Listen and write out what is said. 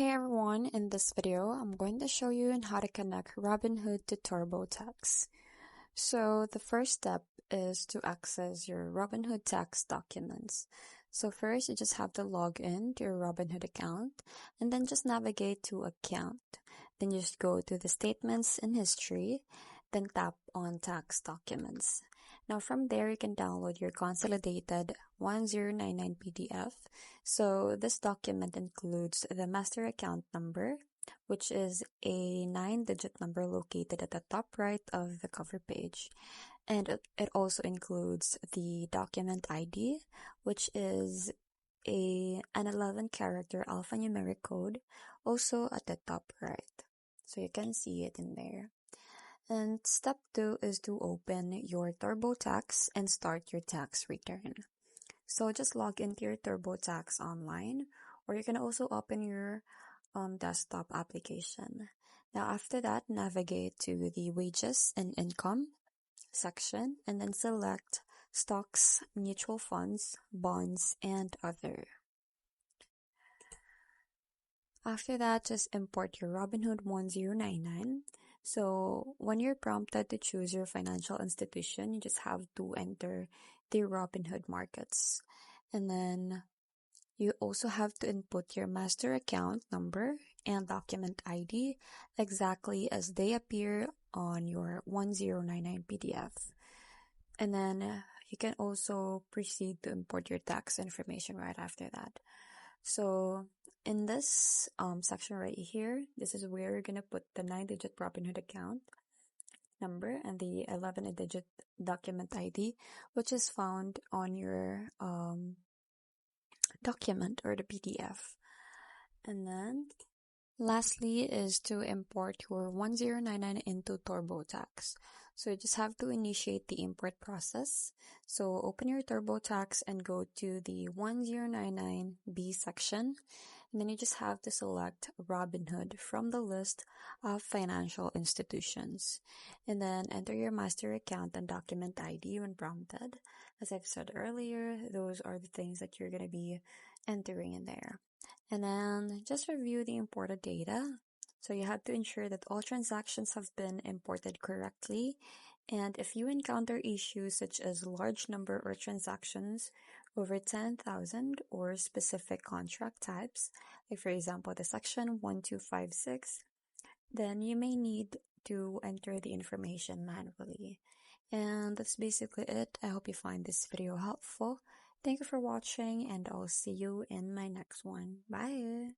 Hey everyone, in this video, I'm going to show you on how to connect Robinhood to TurboTax. So the first step is to access your Robinhood tax documents. So first, you just have to log in to your Robinhood account and then just navigate to Account. Then you just go to the Statements and History, then tap on Tax Documents. Now from there, you can download your consolidated 1099 PDF. So this document includes the master account number, which is a 9-digit number located at the top right of the cover page. And it also includes the document ID, which is an 11-character alphanumeric code, also at the top right. So you can see it in there. And step 2 is to open your TurboTax and start your tax return. So just log into your TurboTax online, or you can also open your desktop application. Now after that, navigate to the Wages and Income section and then select Stocks, Mutual Funds, Bonds, and Other. After that, just import your Robinhood 1099. So when you're prompted to choose your financial institution, you just have to enter the Robinhood markets. And then you also have to input your master account number and document ID exactly as they appear on your 1099 PDF. And then you can also proceed to import your tax information right after that. So in this section right here, this is where you're going to put the 9-digit Robinhood account number and the 11-digit document ID, which is found on your document or the PDF. And then lastly is to import your 1099 into TurboTax. So you just have to initiate the import process. So open your TurboTax and go to the 1099B section. And then you just have to select Robinhood from the list of financial institutions. And then enter your master account and document ID when prompted. As I've said earlier, those are the things that you're going to be entering in there. And then just review the imported data. So you have to ensure that all transactions have been imported correctly. And if you encounter issues such as large number or transactions over 10,000 or specific contract types, like for example the section 1256, then you may need to enter the information manually. And that's basically it. I hope you find this video helpful. Thank you for watching, and I'll see you in my next one. Bye!